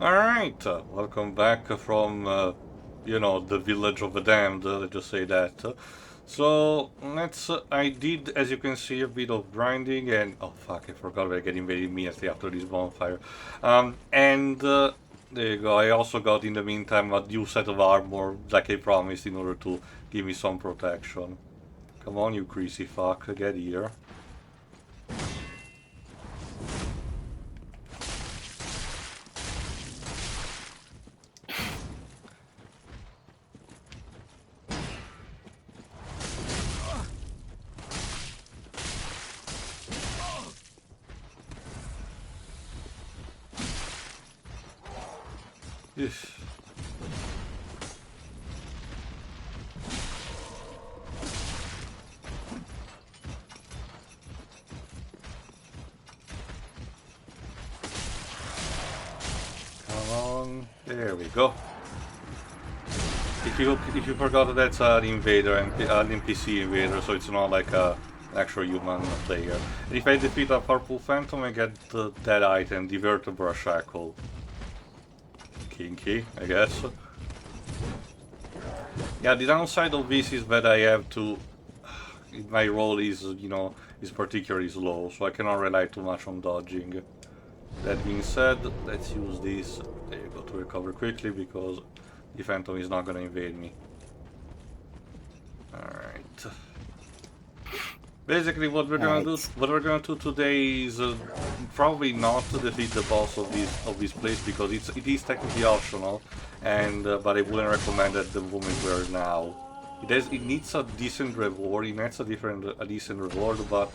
Alright, welcome back from, the village of the damned, let's just say that. So, I did, as you can see, a bit of grinding and, oh fuck, I forgot we're getting very immediately after this bonfire. There you go, I also got in the meantime a new set of armor, like I promised, in order to give me some protection. Come on, you greasy fuck, get here. Yes. Come on, there we go. If you forgot, that's an invader, an NPC invader, so it's not like an actual human player. And if I defeat a purple phantom, I get that item, the vertebra shackle. Kinky, I guess. Yeah, the downside of this is that I have to. My roll is, is particularly slow, so I cannot rely too much on dodging. That being said, let's use this. There you go, to recover quickly because the phantom is not gonna invade me. Alright. Basically what we're gonna do today is probably not to defeat the boss of this place because it is technically optional, and but I wouldn't recommend at the moment we're now. It needs a decent reward, a decent reward, but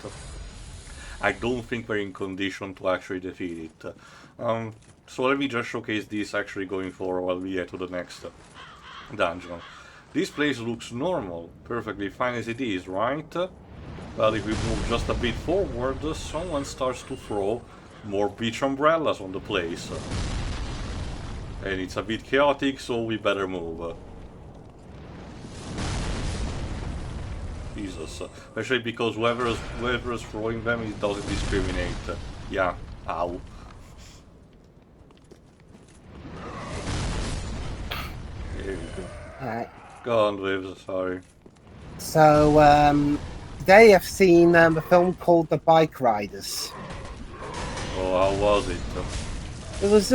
I don't think we're in condition to actually defeat it. So let me just showcase this actually going forward while we get to the next dungeon. This place looks normal, perfectly fine as it is, right? Well, if we move just a bit forward, someone starts to throw more beach umbrellas on the place. And it's a bit chaotic, so we better move. Jesus. Especially because whoever is throwing them, it doesn't discriminate. Yeah, ow. There you go. Alright. Go on, Liv, sorry. So, today I've seen a film called The Bike Riders. Oh, how was it? It was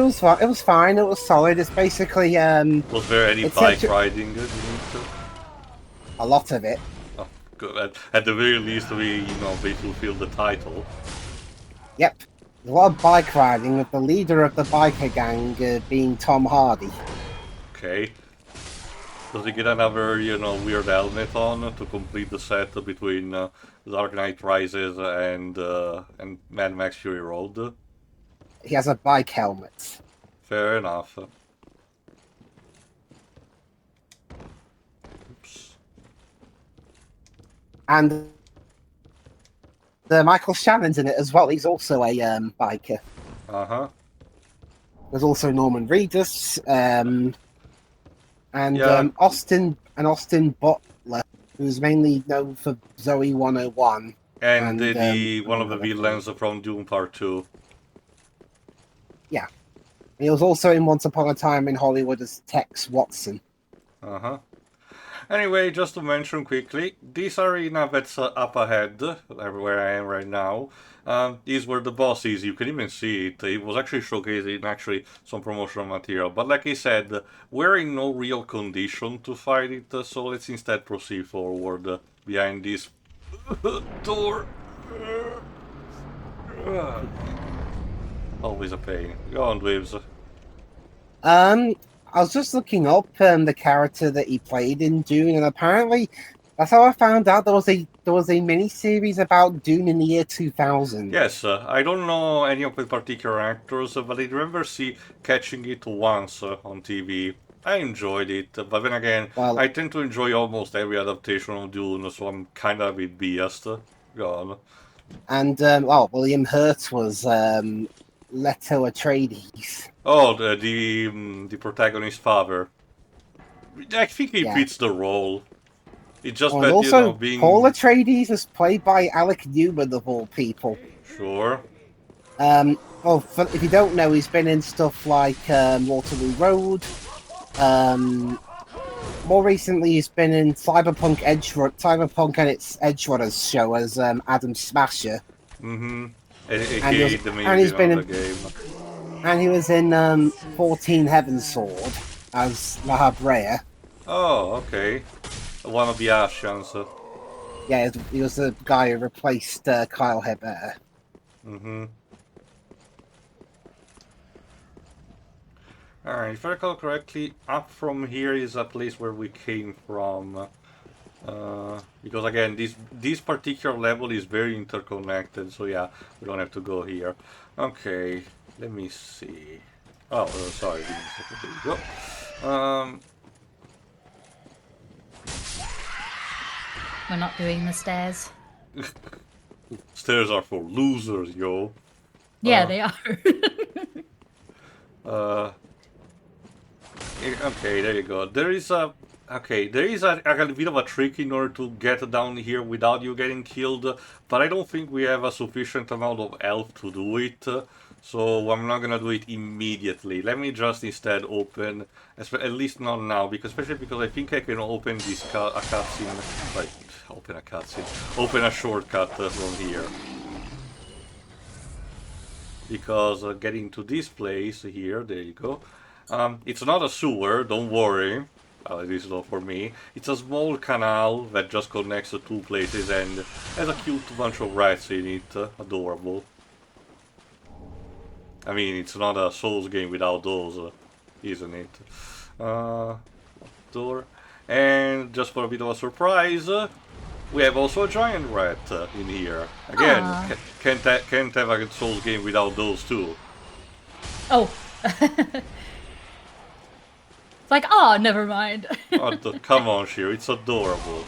fine. It was solid. It's basically Was there any bike riding? A lot of it. Oh, good. At the very least, they fulfilled the title. Yep, a lot of bike riding with the leader of the biker gang being Tom Hardy. Okay. Does he get another, weird helmet on to complete the set between Dark Knight Rises and Mad Max Fury Road? He has a bike helmet. Fair enough. Oops. And Michael Shannon's in it as well. He's also a biker. Uh-huh. There's also Norman Reedus, Austin Butler, who's mainly known for Zoe 101. And one of the villains from Doom Part 2. Yeah. He was also in Once Upon a Time in Hollywood as Tex Watson. Uh-huh. Anyway, just to mention quickly, this arena that's up ahead, where I am right now, is where the boss is. You can even see it. It was actually showcasing some promotional material. But like I said, we're in no real condition to fight it, so let's instead proceed forward behind this door. Always a pain. Go on, Waves. I was just looking up the character that he played in Dune, and apparently that's how I found out there was a mini series about Dune in the year 2000. Yes, I don't know any of the particular actors, but I remember catching it once on TV. I enjoyed it, but then again, I tend to enjoy almost every adaptation of Dune, so I'm kind of a bit biased. Go on. And William Hurt was Leto Atreides. Oh, the protagonist's father. I think he fits the role. It's just that, also, being... Paul Atreides was played by Alec Newman, of all people. Sure. Well, if you don't know, he's been in stuff like Waterloo Road. More recently, he's been in Cyberpunk and its Edge Runners show as Adam Smasher. Mm-hmm. And he was, AKA the main and he's villain been of the in, game. and he was in 14 Heaven's Sword as La Habrea. Oh, okay. One of the Ashians. Yeah, he was the guy who replaced Kyle Hebert. Mm-hmm. Alright, if I recall correctly, up from here is a place where we came from. Because again, this particular level is very interconnected, so yeah, we don't have to go here. Okay, let me see. Oh, sorry, give me a second. There you go. We're not doing the stairs. Stairs are for losers, yo. Yeah, they are. Okay, there you go. There is a bit of a trick in order to get down here without you getting killed, but I don't think we have a sufficient amount of health to do it, so I'm not gonna do it immediately. Let me just instead open, at least not now, especially because I think I can open this a cutscene, like, open a shortcut from here. Because getting to this place here, there you go. It's not a sewer, don't worry. At least not for me. It's a small canal that just connects the two places and has a cute bunch of rats in it. Adorable. I mean, it's not a Souls game without those, isn't it? Door. And just for a bit of a surprise, we have also a giant rat in here. Again, can't have a Souls game without those two. Oh. It's like, oh, never mind. Oh, come on, Shir, it's adorable.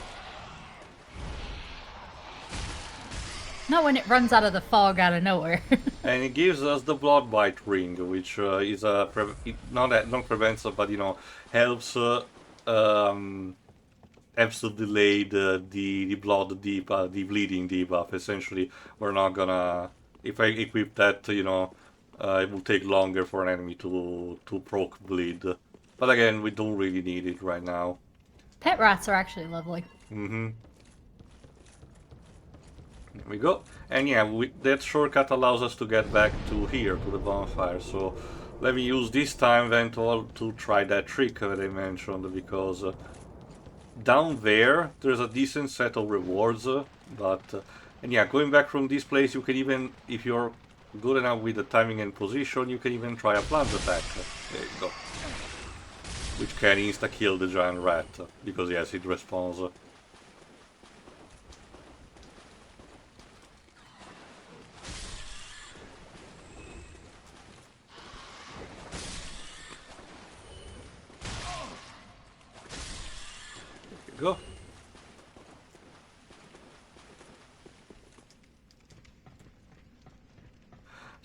Not when it runs out of the fog out of nowhere. And it gives us the blood bite ring, which is a not prevents, but helps helps to delay the blood debuff, the bleeding debuff. Essentially, we're not gonna, if I equip that, it will take longer for an enemy to proc bleed. But again, we don't really need it right now. Pet rats are actually lovely. Mm-hmm. There we go. And yeah, that shortcut allows us to get back to here, to the bonfire. So let me use this time then to try that trick that I mentioned, because down there's a decent set of rewards. And yeah, going back from this place, you can even, if you're good enough with the timing and position, you can even try a plunge attack. There you go. Which can insta-kill the giant rat, because yes, it responds. There you go.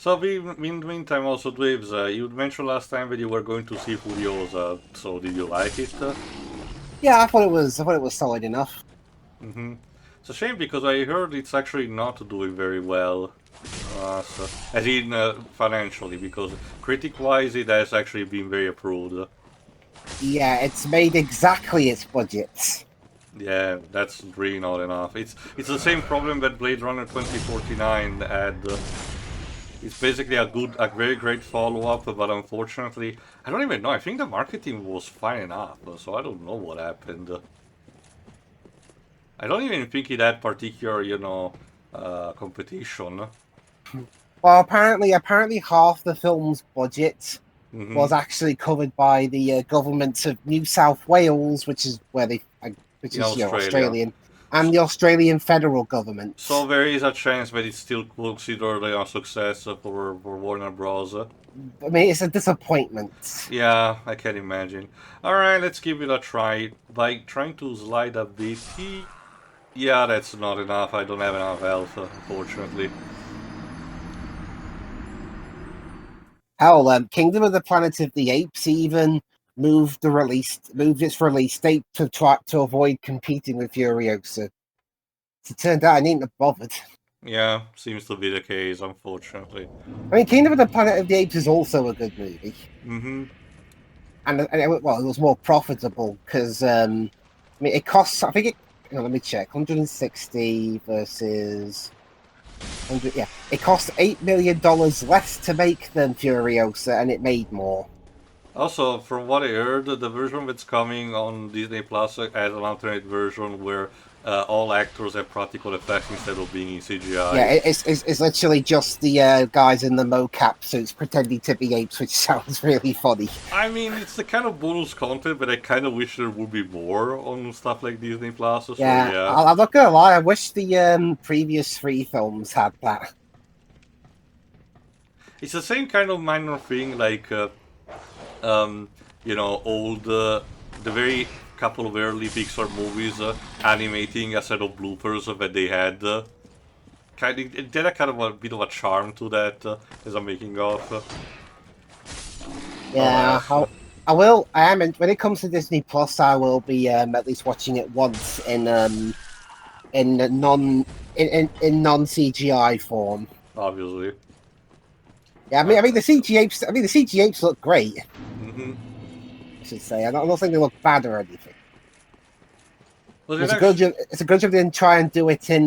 So in the meantime, also Dweebs, you mentioned last time that you were going to see Furiosa. So did you like it? Yeah, I thought it was solid enough. Mm-hmm. It's a shame because I heard it's actually not doing very well, as in financially, because critic-wise it has actually been very approved. Yeah, it's made exactly its budget. Yeah, that's really not enough. It's the same problem that Blade Runner 2049 had. It's basically a very great follow-up, but unfortunately, I don't even know. I think the marketing was fine enough, so I don't know what happened. I don't even think it had particular, competition. Well, apparently half the film's budget was actually covered by the government of New South Wales, which is Australian, and the Australian federal government. So there is a chance that it's still considered a success for Warner Bros. I mean, it's a disappointment. Yeah, I can imagine. Alright, let's give it a try. By trying to slide a bit. Yeah, that's not enough. I don't have enough health, unfortunately. Hell, Kingdom of the Planet of the Apes even moved its release date to try to avoid competing with Furiosa. It turned out I needn't have bothered. Yeah, seems to be the case, unfortunately. I mean, Kingdom of the Planet of the Apes is also a good movie, Mm-hmm. and it was more profitable because I mean, it costs. I think it. Hang on, let me check. 160 versus 100. Yeah, it cost $8 million less to make than Furiosa, and it made more. Also, from what I heard, the version that's coming on Disney Plus has an alternate version where all actors have practical effects instead of being in Yeah, CGI. it's literally just the guys in the mocap suits pretending to be apes, which sounds really funny. I mean, it's the kind of bonus content, but I kind of wish there would be more on stuff like Disney Plus. So Yeah, yeah, I'm not gonna lie. I wish the previous three films had that. it's the same kind of minor thing, like um, old the very couple of early Pixar movies animating a set of bloopers that they had. It did a kind of a bit of a charm to that as a making of. Yeah, Alas. I will. I am. When it comes to Disney Plus, I will be at least watching it once in non in non CGI form. Obviously. Yeah, I mean the CGI. I mean the CGI look great. Mm-hmm. I should say. I'm not saying they look bad or anything. Was it It's a good actually? job. It's a good job they didn't try and do it in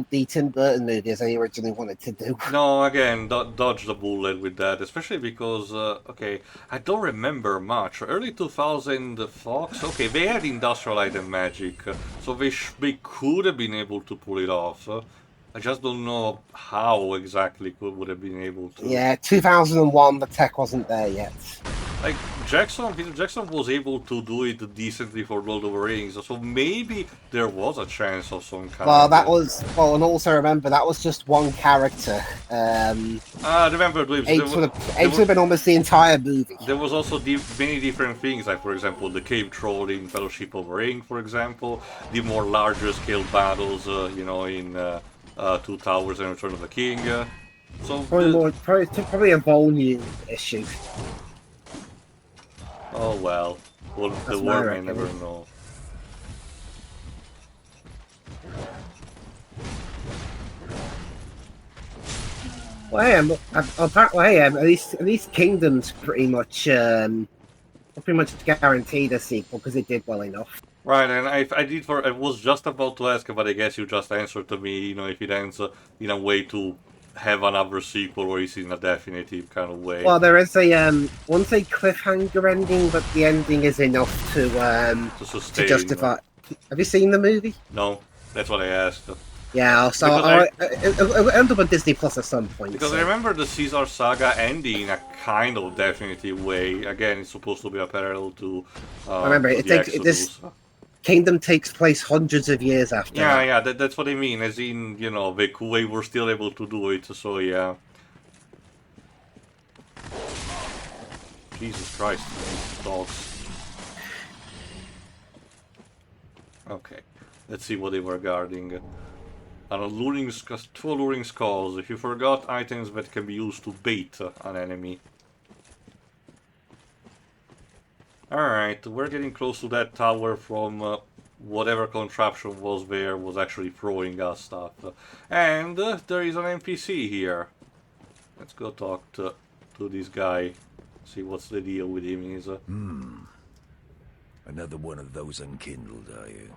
the Tim Burton movie as they originally wanted to do. No, again, dodge the bullet with that, especially because, okay, I don't remember much. Early 2000 Fox, okay, they had Industrial Light and Magic, so they could have been able to pull it off. I just don't know how exactly would have been able to. Yeah, 2001. The tech wasn't there yet. Like Peter Jackson was able to do it decently for Lord of the Rings, so maybe there was a chance of some Well, kind. that was and also remember that was just one character. Remember, Dweebs, Apes would have been almost the entire movie. there was also many different things, like for example the cave troll in Fellowship of the Ring, for example, the more larger scale battles, in Two Towers and Return of the King. So Probably a volume issue. oh well, the That's my world may reckoning. never know. Well, at least Kingdom's pretty much guaranteed a sequel because it did well enough. Right, and I was just about to ask, but I guess you just answered to me. If it ends in a way to have another sequel, or is it in a definitive kind of way Well, there is once a cliffhanger ending, but the ending is enough to to sustain? justify. Have you seen the movie? No, that's what I asked. Yeah, so it'll end up on Disney Plus at some point. Because I remember the Caesar saga ending in a kind of definitive way. Again, it's supposed to be a parallel to remember the Exodus. Kingdom takes place hundreds of years after. Yeah, that. yeah, that's what I mean. As in, they were still able to do it. So yeah. Jesus Christ, these dogs. Okay, let's see what they were guarding. Two alluring skulls. If you forgot items that can be used to bait an enemy. Alright, we're getting close to that tower from whatever contraption was there was actually throwing us stuff. And there is an NPC here. Let's go talk to this guy. See what's the deal with him is. Another one of those unkindled, are you?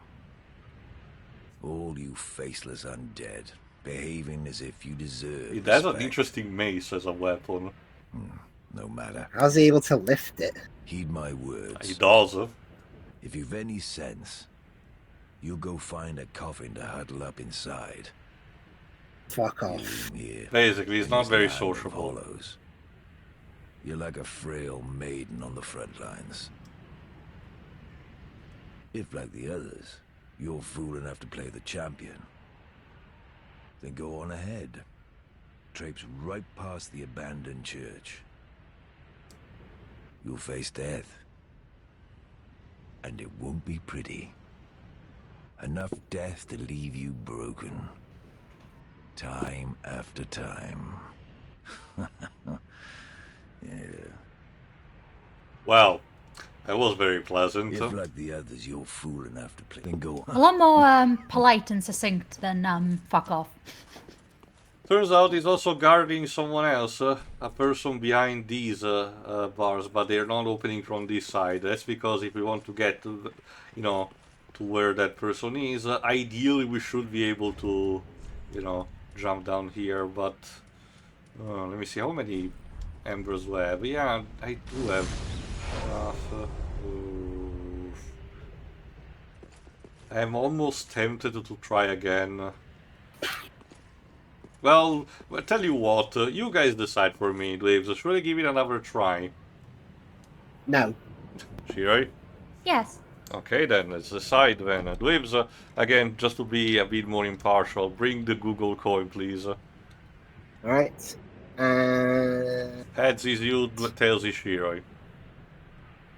All you faceless undead, behaving as if you deserve It has an respect. interesting mace as a weapon. No matter. How's he able to lift it? Heed my words. He does. If you've any sense, you'll go find a coffin to huddle up inside. Fuck off. Here, Basically, he's in not this very land of sociable. hollows. You're like a frail maiden on the front lines. If, like the others, you're fool enough to play the champion, then go on ahead. Traipse right past the abandoned church. You'll face death. And it won't be pretty. Enough death to leave you broken. Time after time. Yeah. Well, that was very pleasant. If, like the others, you're fool enough to play, then go A on. lot more polite and succinct than fuck off. turns out he's also guarding someone else, a person behind these bars, but they're not opening from this side. That's because if we want to get to, you know, to where that person is, ideally we should be able to, you know, jump down here, but let me see, how many embers do I have? Yeah, I do have enough. I'm almost tempted to try again. Well, I tell you what, you guys decide for me, Dwaves. Should I give it another try? No. Shirai? Yes. Okay, then let's decide then. Dwaves, again, just to be a bit more impartial, bring the Google coin, please. Alright. Heads is you, tails is Shirai.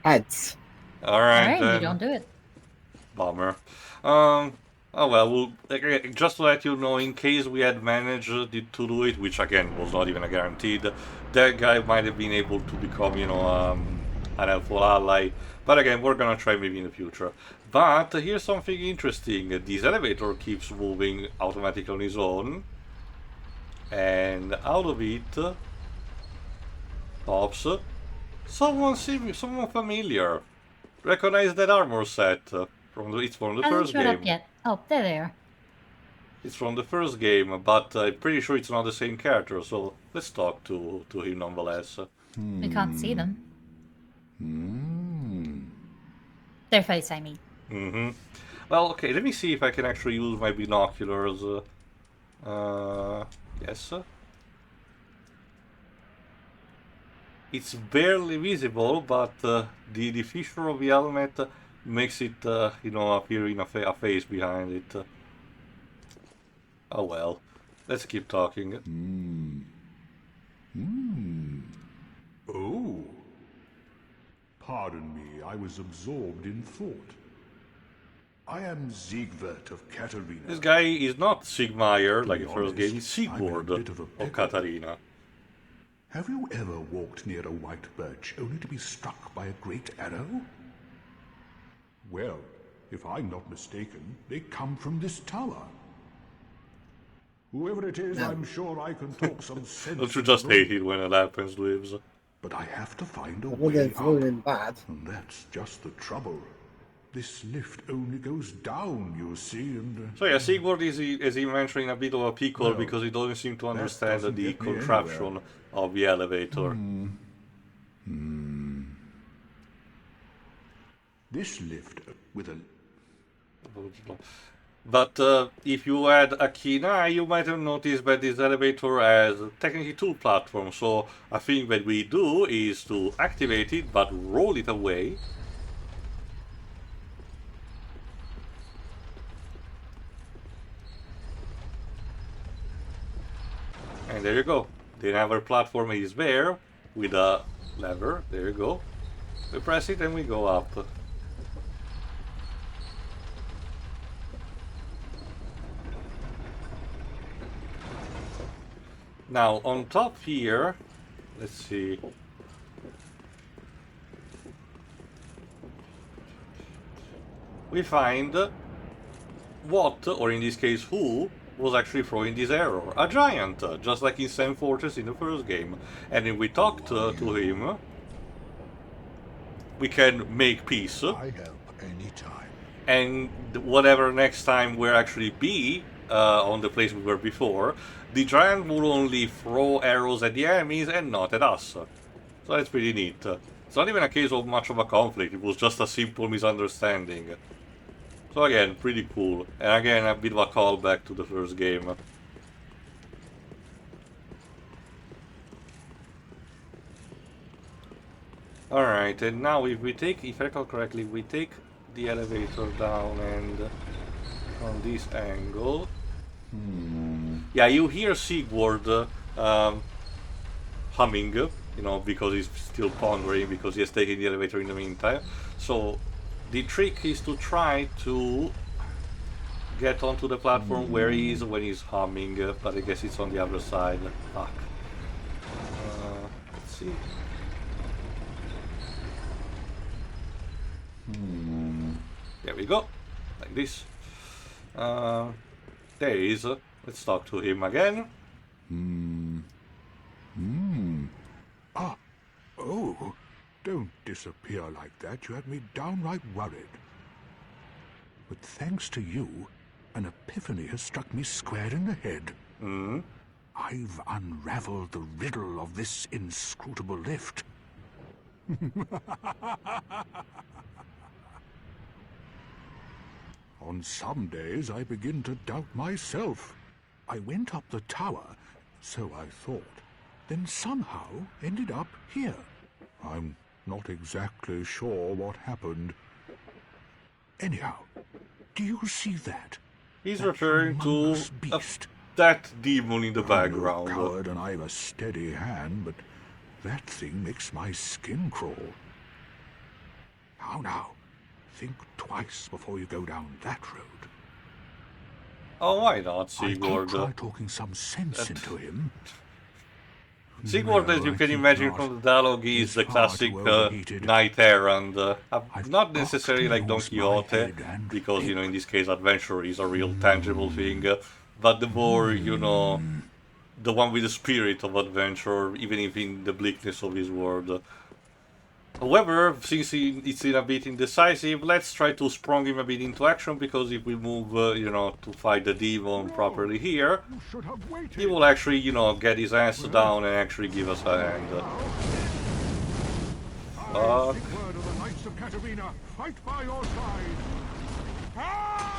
Heads. Alright, then. You don't do it. Bummer. Oh well, just to let you know, in case we had managed to do it, which again was not even a guaranteed, that guy might have been able to become, you know, an helpful ally. But again, we're gonna try maybe in the future. But here's something interesting. This elevator keeps moving automatically on its own. And out of it pops someone familiar. Recognize that armor set. It's from the first game. Up yet. Oh, there they are. It's from the first game, but I'm pretty sure it's not the same character, so let's talk to him nonetheless. We can't see them. Their face, I mean. Well, okay, let me see if I can actually use my binoculars. Yes. It's barely visible, but the fissure of the helmet makes it, you know, appear in a face behind it. Oh well, let's keep talking. Oh. Pardon me, I was absorbed in thought. I am Siegward of Catarina. This guy is not Sigmeier, like the first honest, game, he's Siegward I'm in a bit of a of pickle. Catarina. Have you ever walked near a white birch only to be struck by a great arrow? Well, if I'm not mistaken, they come from this tower. Whoever it is, I'm sure I can talk some sense. Don't you just hate it when it happens, Lives? But I have to find a I way wouldn't up. ruin bad. And that's just the trouble. This lift only goes down, you see, and... So yeah, Siegward is he mentioned, in a bit of a pickle Well, because he doesn't seem to understand doesn't the get me contraption anywhere. of the elevator. This lift with a... But if you had a keen eye, you might have noticed that this elevator has technically two platforms. So a thing that we do is to activate it, but roll it away. And there you go. The other platform is there with a lever. There you go. We press it and we go up. Now on top here, let's see. We find what, or in this case who, was actually throwing this arrow. A giant, just like in Sam Fortress in the first game. And if we talk to him, we can make peace. I help anytime. And whatever next time we're actually be on the place we were before, the giant will only throw arrows at the enemies and not at us. So that's pretty neat. It's not even a case of much of a conflict, it was just a simple misunderstanding. So again, pretty cool. And again, a bit of a callback to the first game. Alright, and now if we take, if I recall correctly, we take the elevator down and from this angle. Yeah, you hear Siegward humming, you know, because he's still pondering, because he has taken the elevator in the meantime. So the trick is to try to get onto the platform where he is when he's humming, but I guess it's on the other side. Fuck. Let's see. There we go, like this. There he is. Let's talk to him again. Oh, don't disappear like that. You had me downright worried. But thanks to you, an epiphany has struck me square in the head. I've unraveled the riddle of this inscrutable lift. On some days I begin to doubt myself. I went up the tower, so I thought, then somehow ended up here. I'm not exactly sure what happened. Anyhow, do you see that? He's That referring to humongous beast. that demon in the I'm background. no coward and I've a steady hand, but that thing makes my skin crawl. Now, think twice before you go down that road. Oh, why not, I did Siegward? try talking some sense into him. Siegward, as No, you I can think imagine not. from the dialogue, is He's the far classic too overheated. knight errant. I've Not got necessarily to like Don use my Quixote, head and because, you know, in think. this case, adventure is a real tangible thing. But the more, you know, the one with the spirit of adventure, even if in the bleakness of his world. However, since it's a bit indecisive, let's try to sprung him a bit into action, because if we move, you know, to fight the demon properly here, You should have waited. he will actually, you know, get his ass down and actually give us a hand. I, Siegward of the Knights of Catarina, fight by your side. Ah!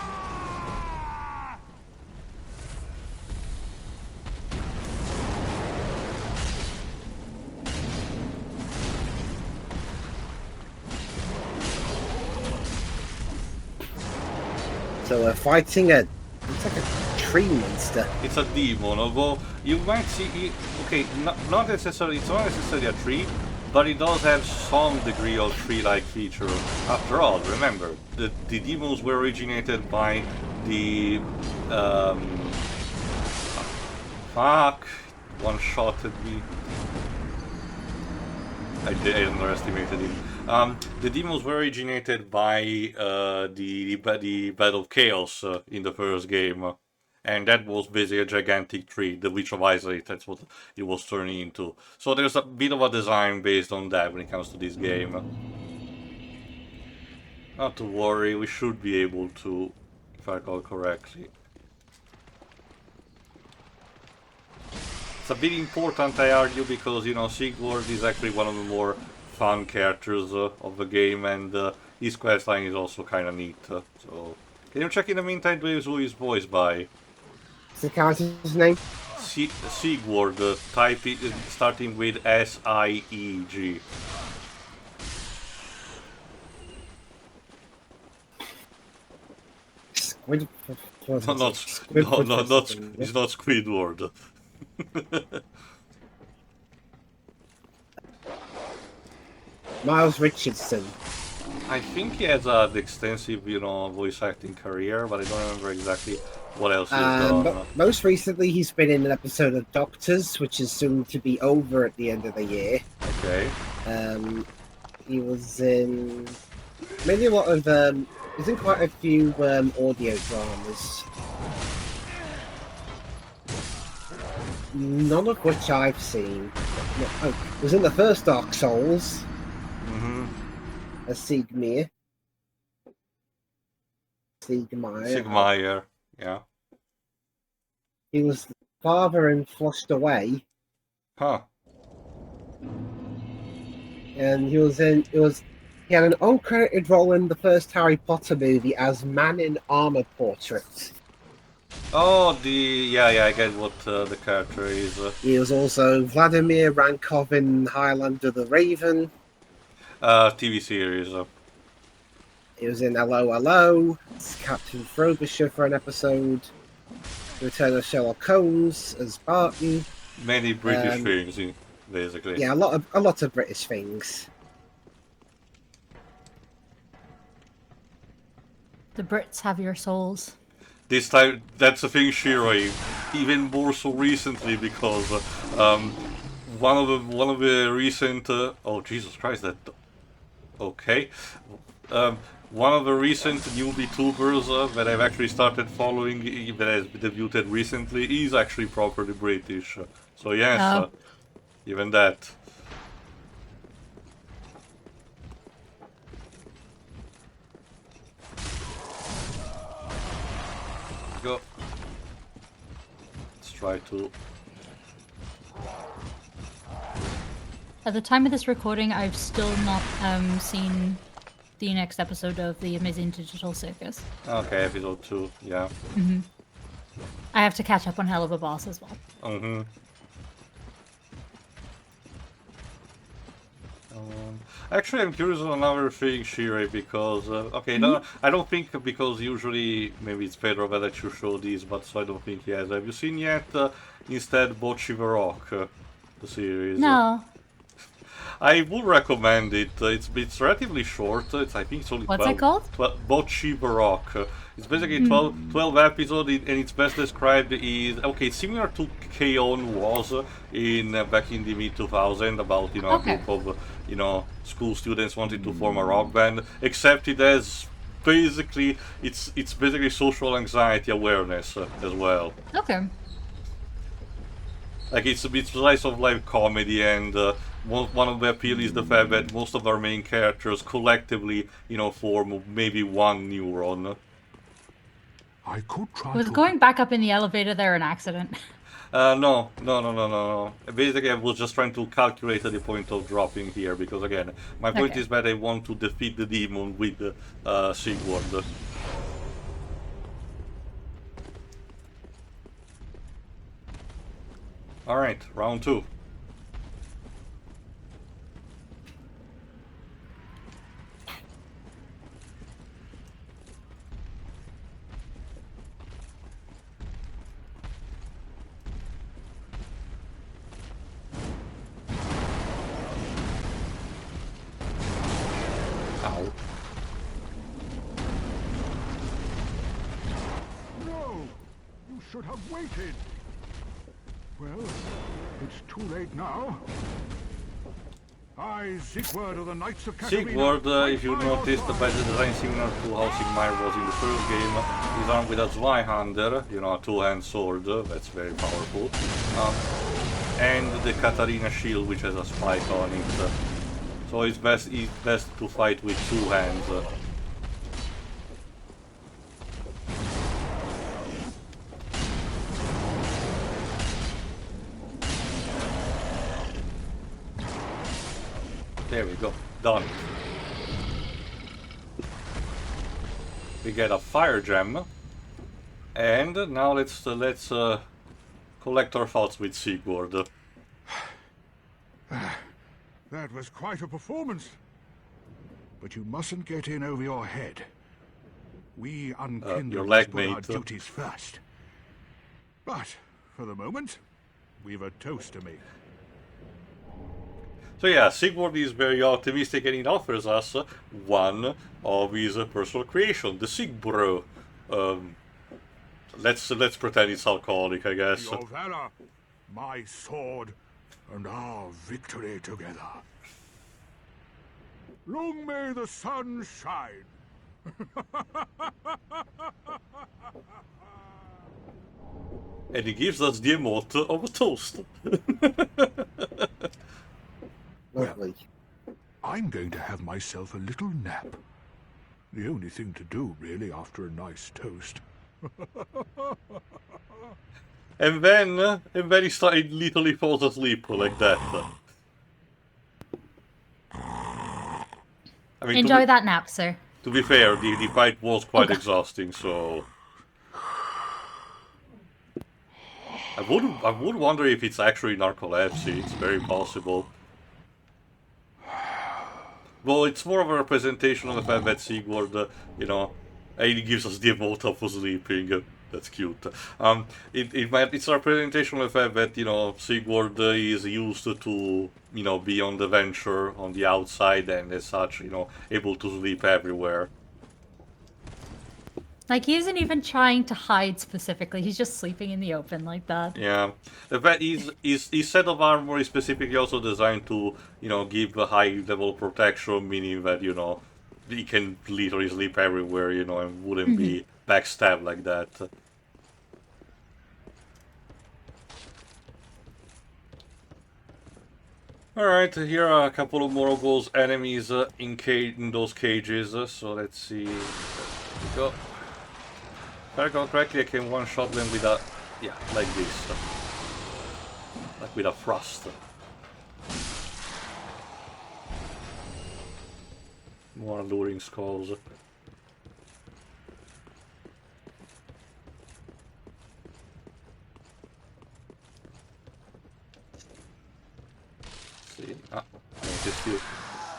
So we're fighting a, it's like a tree monster. It's a demon, although you might see, okay, not necessarily, it's not necessarily a tree, but it does have some degree of tree-like feature. After all, remember, the demons were originated by the, fuck, one-shotted me. I underestimated him. The demons were originated by the Battle of Chaos in the first game, and that was basically a gigantic tree, the Witch of Isolate, that's what it was turning into. So there's a bit of a design based on that when it comes to this game. Not to worry, we should be able to, if I recall correctly. It's a bit important, I argue, because, you know, Siegward is actually one of the more fun characters of the game, and his questline is also kind of neat. So, can you check in the meantime who he's voiced by? What's the character's name? Siegward, type it, starting with S-I-E-G. Squid. No, it's not Squidward. Miles Richardson. I think he has an extensive, you know, voice acting career, but I don't remember exactly what else he's done. Most recently, he's been in an episode of Doctors, which is soon to be over at the end of the year. Okay. He was in maybe a lot of. He's in quite a few audio dramas. None of which I've seen. Oh, he was in the first Dark Souls. As Siegmeyer. Siegmeyer, yeah. He was the father in Flushed Away. Huh. And he had an uncredited role in the first Harry Potter movie as Man in Armor Portrait. Oh, yeah, I get what the character is. He was also Vladimir Rankov in Highlander the Raven. TV series. He was in Hello Hello, as Captain Frobisher for an episode. Return of Sherlock Holmes as Barton. Many British things, basically. Yeah, a lot of British things. The Brits have your souls. This time, that's the thing, Shiroi. Even more so recently, because one of the recent. Oh Jesus Christ! That. Okay. One of the recent newbie tubers that I've actually started following, that has debuted recently, is actually properly British. So yes, even that. Go. Let's try to... At the time of this recording, I've still not seen the next episode of The Amazing Digital Circus. Okay, episode 2, yeah. I have to catch up on Hell of a Boss as well. Actually, I'm curious on another thing, Shire, because no, I don't think because usually maybe it's Pedro that lets you show these, but so I don't think he has. Have you seen yet instead Bocce the Rock, the series? No. I would recommend it. It's relatively short. I think it's only 12. What's it called? Bocce the Rock. It's basically 12 episodes, and it's best described is it's similar to K-On! Was in back in the mid 2000 about a group of school students wanting to form a rock band, except it has basically it's basically social anxiety awareness as well. Okay. Like it's slice of life comedy, and one of the appeal is the fact that most of our main characters collectively, form maybe one neuron. I could try. Was going back up in the elevator there an accident? No. Basically, I was just trying to calculate the point of dropping here, because again, my point is that I want to defeat the demon with Siegward. Alright, round 2. Ow. No! You should have waited! Well, it's too late now. I, Siegward of the Knights of Catarina... Siegward, if you noticed, by the design similar to how Siegmar was in the first game, is armed with a Zweihander, a two-hand sword, that's very powerful. And the Catarina shield, which has a spike on it. So it's best to fight with two hands. There we go, done. We get a fire gem, and now let's collect our thoughts with Siegward. That was quite a performance. But you mustn't get in over your head. We unkindlers put our duties first. But, for the moment, we've a toast to make. So yeah, Siegward is very optimistic, and he offers us one of his personal creation, the Siegbro. Let's pretend it's alcoholic, I guess. Your valor, my sword, and our victory together. Long may the sun shine. And he gives us the emote of a toast. Lovely. I'm going to have myself a little nap. The only thing to do, really, after a nice toast. and then he literally falls asleep like that. I mean, Enjoy that nap, sir. To be fair, the fight was quite exhausting, so... I would wonder if it's actually narcolepsy. It's very possible. Well, it's more of a representation of the fact that Siegward, he gives us the emote of sleeping. That's cute. It's a representation of the fact that, Siegward is used to, be on the venture, on the outside, and as such, able to sleep everywhere. Like, he isn't even trying to hide specifically, he's just sleeping in the open like that. Yeah. The fact his set of armor is specifically also designed to, give a high level of protection, meaning that, he can literally sleep everywhere, you know, and wouldn't be backstabbed like that. Alright, here are a couple of more of those enemies in those cages, so let's see. There we go. If I recall correctly, I can one-shot them with a... yeah, like this. Like with a thrust. More alluring skulls. See? Ah, I noticed you.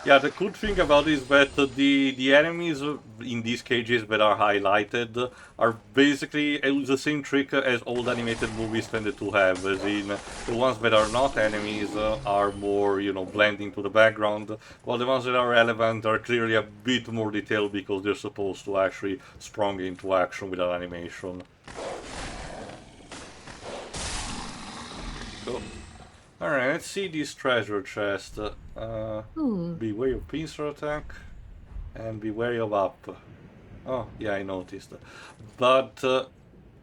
Yeah, the good thing about it is that the enemies in these cages that are highlighted are basically the same trick as old animated movies tended to have, as in the ones that are not enemies are more, you know, blending to the background, while the ones that are relevant are clearly a bit more detailed because they're supposed to actually sprung into action with an animation. Cool. Alright, let's see this treasure chest. Beware of pincer attack and beware of up. Oh, yeah, I noticed. But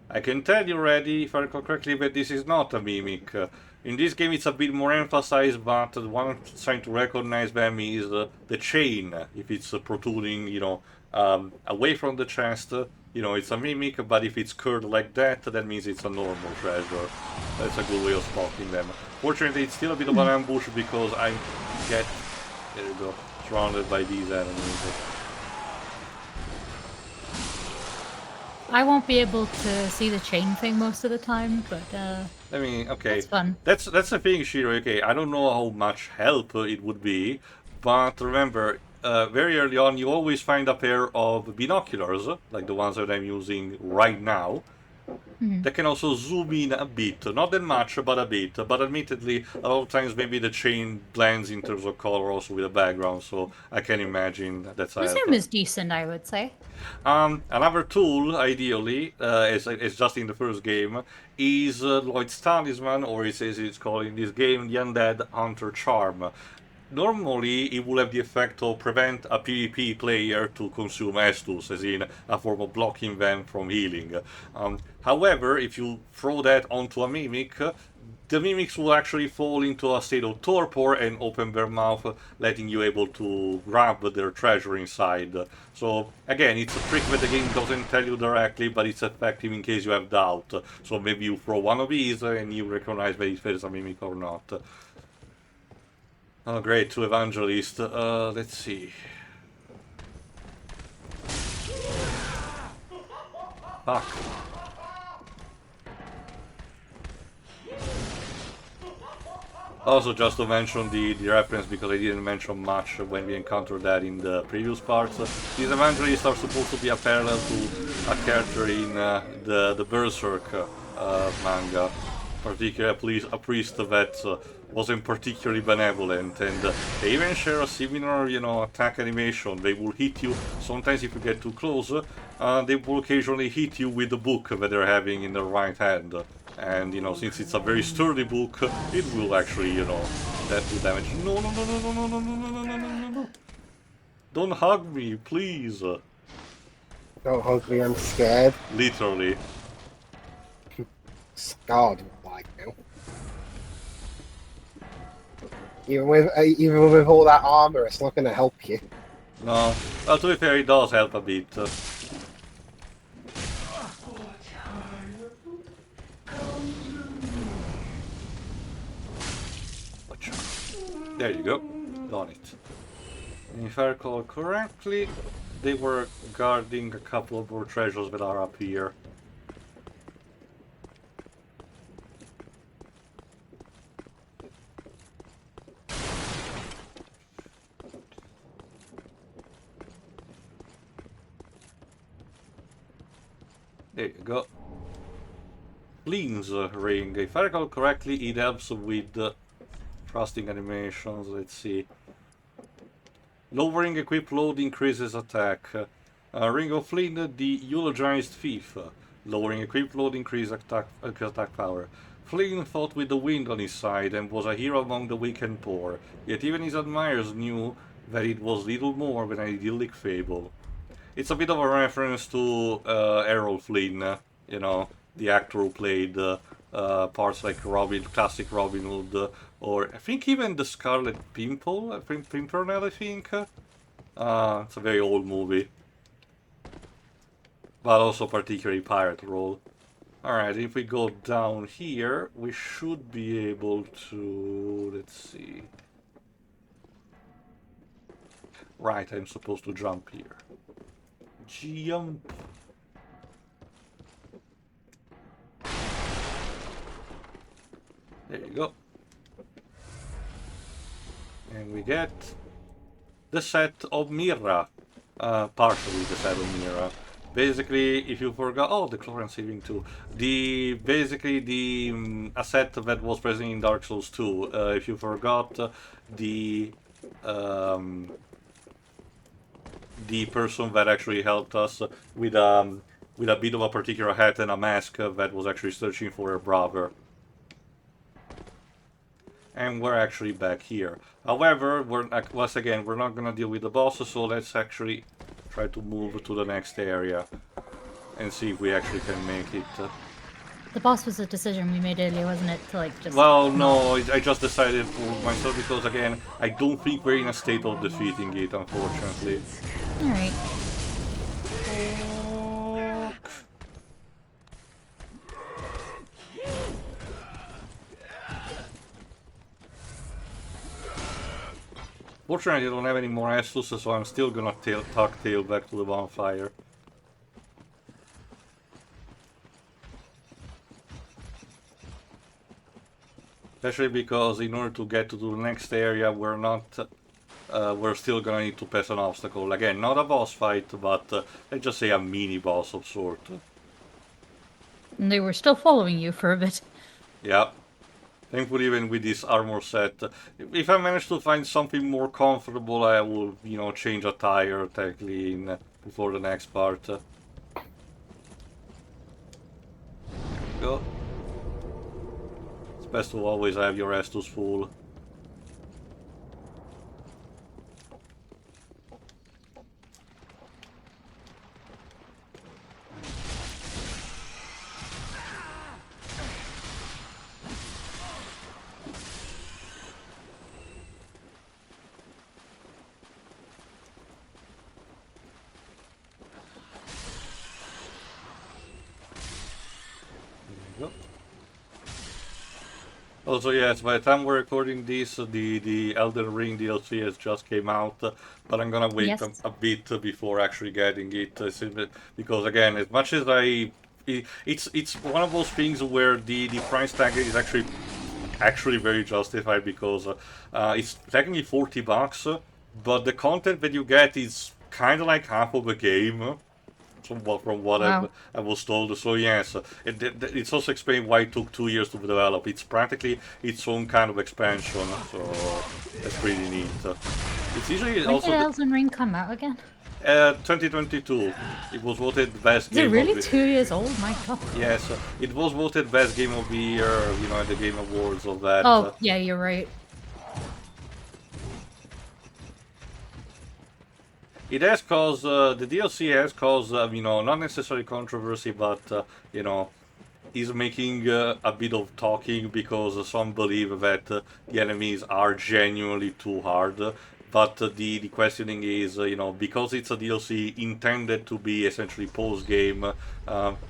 I can tell you already, if I recall correctly, that this is not a mimic. In this game it's a bit more emphasized, but the one I'm trying to recognize them is the chain. If it's protruding, you know, away from the chest, you know, it's a mimic, but if it's curved like that, that means it's a normal treasure. That's a good way of spotting them. Fortunately, it's still a bit of an ambush because I get, there you go, surrounded by these enemies. I won't be able to see the chain thing most of the time, but I mean, okay, that's fun. That's the thing, Shiro. Okay, I don't know how much help it would be, but remember, very early on, you always find a pair of binoculars, like the ones that I'm using right now, that can also zoom in a bit, not that much, but a bit. But admittedly, a lot of times maybe the chain blends in terms of color also with the background, so I can imagine that's The zoom is decent, I would say. Another tool, ideally, as just in the first game, is Lloyd's Talisman, or as it's called in this game, the Undead Hunter Charm. Normally, it will have the effect of prevent a PvP player to consume Estus, as in a form of blocking them from healing. However, if you throw that onto a Mimic, the Mimics will actually fall into a state of torpor and open their mouth, letting you able to grab their treasure inside. So, again, it's a trick that the game doesn't tell you directly, but it's effective in case you have doubt. So maybe you throw one of these and you recognize that if there's a Mimic or not. Oh great, two evangelists. Let's see. Fuck. Also, just to mention the reference, because I didn't mention much when we encountered that in the previous parts. These evangelists are supposed to be a parallel to a character in the Berserk manga. Particularly a priest that wasn't particularly benevolent, and they even share a similar, you know, attack animation. They will hit you, sometimes if you get too close, they will occasionally hit you with the book that they're having in their right hand. And, you know, since it's a very sturdy book, it will actually, you know, that will damage. No, no, no, no, no, no, no, no, no, no, no, no, no. Don't hug me, please. Don't hug me, I'm scared. Literally. Scarred like now. Even with all that armor, it's not going to help you. No, well, to be fair, it does help a bit. There you go, done it. And if I recall correctly, they were guarding a couple of more treasures that are up here. There you go. Lean's ring. If I recall correctly, it helps with thrusting animations. Let's see. Lowering equip load increases attack. Ring of Flynn, the eulogized thief. Lowering equip load increases attack power. Flynn fought with the wind on his side and was a hero among the weak and poor. Yet even his admirers knew that it was little more than an idyllic fable. It's a bit of a reference to Errol Flynn, you know, the actor who played parts like classic Robin Hood, or I think even the Scarlet Pimpernel, I think. It's a very old movie, but also particularly pirate role. Alright, if we go down here, we should be able to... let's see... Right, I'm supposed to jump here. Jump! There you go. And we get the set of Mira. Partially the set of Mira. Basically, if you forgot, oh, the chlorine saving too. Basically a set that was present in Dark Souls 2. If you forgot the person that actually helped us with a bit of a particular hat and a mask that was actually searching for her brother. And we're actually back here. However, once again, we're not gonna deal with the boss, so let's actually try to move to the next area and see if we actually can make it. The boss was a decision we made earlier, wasn't it? To like just. Well, no, I just decided for myself because again, I don't think we're in a state of defeating it, unfortunately. All right. Fortunately, I don't have any more Estus, so I'm still gonna tuck tail back to the bonfire. Especially because in order to get to the next area, we're still gonna need to pass an obstacle. Again, not a boss fight, but let's just say a mini boss of sort. And they were still following you for a bit. Yeah. Thankfully, even with this armor set, if I manage to find something more comfortable, I will, you know, change a tire technically before the next part. There we go. It's best to always have your Estus full. Also, yes, by the time we're recording this, the Elden Ring DLC has just came out, but I'm gonna wait a bit before actually getting it, because again, as much as it's one of those things where the price tag is actually very justified, because it's technically $40, but the content that you get is kind of like half of the game. From what wow. I was told. So yes, it's also explained why it took 2 years to develop. It's practically its own kind of expansion, so that's pretty neat. It's usually when also did Elden Ring come out again? 2022. It was voted best Is game it really of the 2 years old? My god. Yes, it was voted best game of the year, you know, at the Game Awards of that. Oh, yeah, you're right. It has caused, the DLC has caused, you know, not necessarily controversy, but, you know, is making a bit of talking, because some believe that the enemies are genuinely too hard. But the questioning is, you know, because it's a DLC intended to be essentially post-game,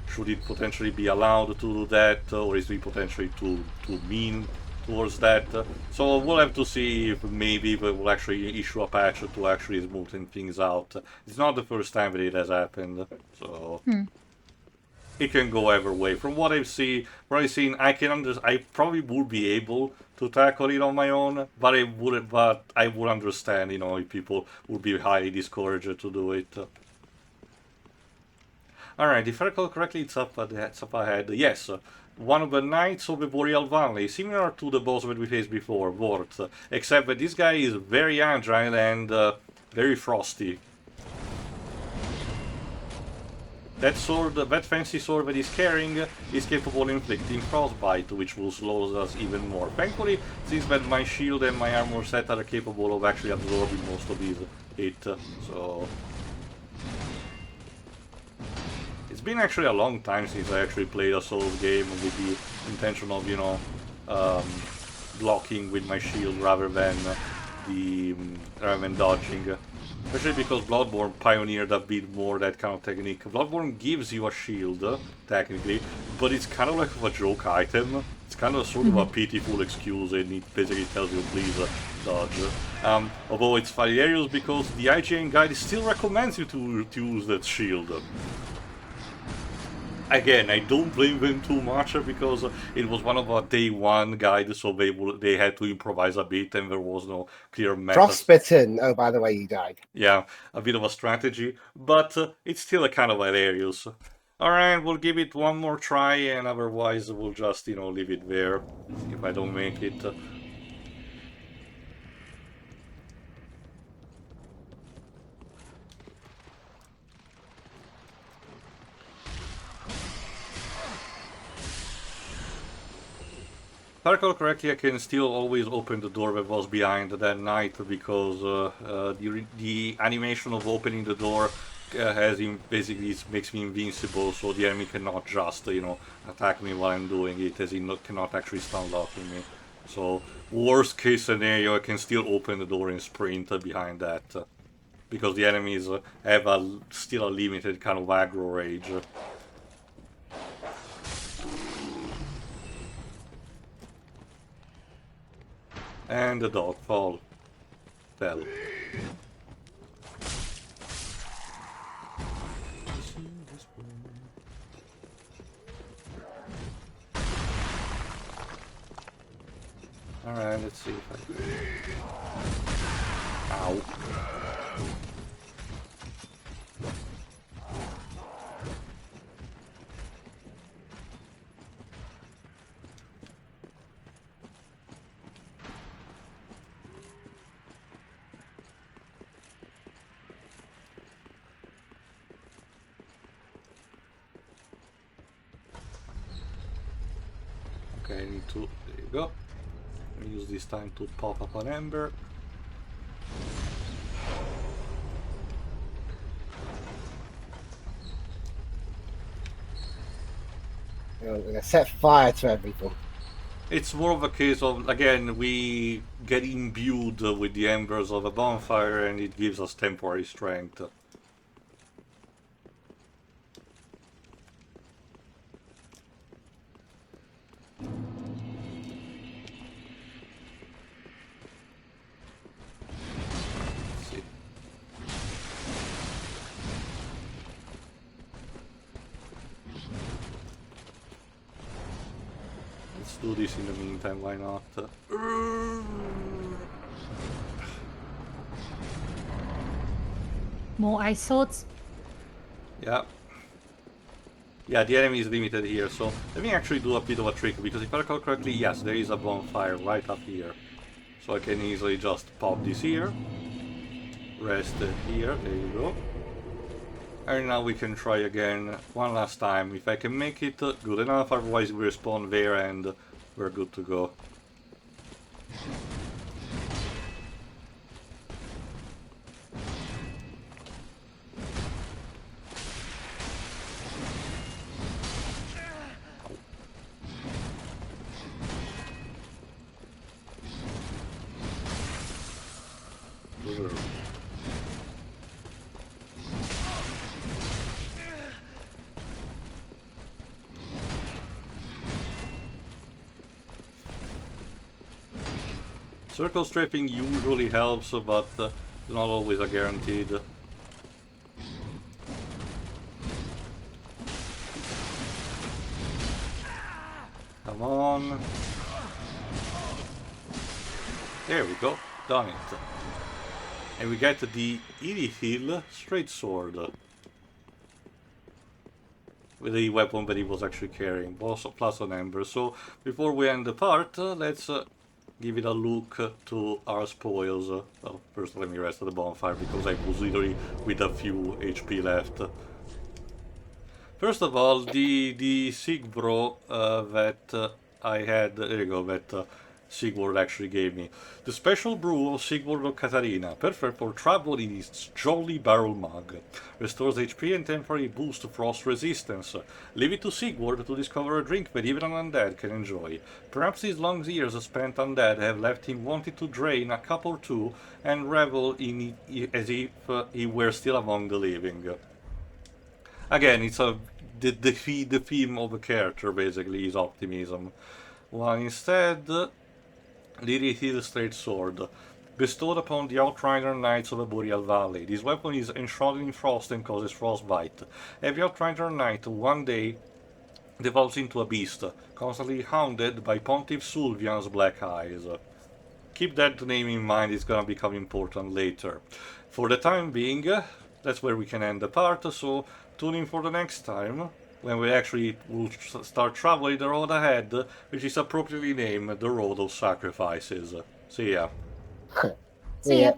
should it potentially be allowed to do that, or is it potentially too mean towards that? So we'll have to see if maybe they will actually issue a patch to actually smoothen things out. It's not the first time that it has happened, so it can go either way. From what I've seen, I probably would be able to tackle it on my own, but I would understand, you know, if people would be highly discouraged to do it. Alright, if I recall correctly, it's up ahead. Yes. One of the Knights of the Boreal Valley, similar to the boss that we faced before, Vort, except that this guy is very agile and very frosty. that sword, that fancy sword that he's carrying, is capable of inflicting frostbite, which will slow us even more. Thankfully, since that my shield and my armor set are capable of actually absorbing most of his hit, so... It's been actually a long time since I actually played a Souls game with the intention of, you know, blocking with my shield rather than dodging. Especially because Bloodborne pioneered a bit more that kind of technique. Bloodborne gives you a shield, technically, but it's kind of like a joke item. It's kind of sort of a pitiful excuse, and it basically tells you, please dodge. Although it's hilarious because the IGN guide still recommends you to use that shield. Again, I don't blame them too much because it was one of our day one guides, so they had to improvise a bit, and there was no clear method. Frostbitten. Oh, by the way, you died. Yeah, a bit of a strategy, but it's still a kind of hilarious. Alright, we'll give it one more try, and otherwise we'll just, you know, leave it there if I don't make it. If I recall correctly, I can still always open the door that was behind that knight because the animation of opening the door basically makes me invincible, so the enemy cannot just, you know, attack me while I'm doing it, as he cannot actually stun locking me. So, worst case scenario, I can still open the door and sprint behind that, because the enemies have still a limited kind of aggro rage. And the dog fell. Alright, let's see if I can... Ow. Okay, I need to... There you go. Use this time to pop up an ember. We're going to set fire to everything. It's more of a case of, again, we get imbued with the embers of a bonfire and it gives us temporary strength. Do this in the meantime, why not? More ice swords? Yeah. Yeah, the enemy is limited here, so let me actually do a bit of a trick, because if I recall correctly, yes, there is a bonfire right up here. So I can easily just pop this here, rest it here, there you go. And now we can try again one last time. If I can make it good enough, otherwise we respawn there and we're good to go. Circle strafing usually helps, but not always a guaranteed. Come on. There we go. Done it. And we get the Irithil straight sword. With the weapon that he was actually carrying. Plus an ember. So, before we end the part, let's... give it a look to our spoils. Well, first let me rest at the bonfire because I was literally with a few HP left. First of all, the Sigbro that I had, there you go, that Siegward actually gave me. The special brew of Siegward of Catarina, perfect for travel in its jolly barrel mug. Restores HP and temporary boost to frost resistance. Leave it to Siegward to discover a drink that even an undead can enjoy. Perhaps his long years spent undead have left him wanting to drain a cup or two and revel in it as if he were still among the living. Again, it's the theme of the character basically is optimism. While instead, Lyric is a straight sword, bestowed upon the Outrider Knights of the Boreal Valley. This weapon is enshrouded in frost and causes frostbite. Every Outrider Knight one day develops into a beast, constantly hounded by Pontiff Sulvian's black eyes. Keep that name in mind, it's gonna become important later. For the time being, that's where we can end the part, so tune in for the next time, when we actually will start traveling the road ahead, which is appropriately named the Road of Sacrifices. See ya. See ya.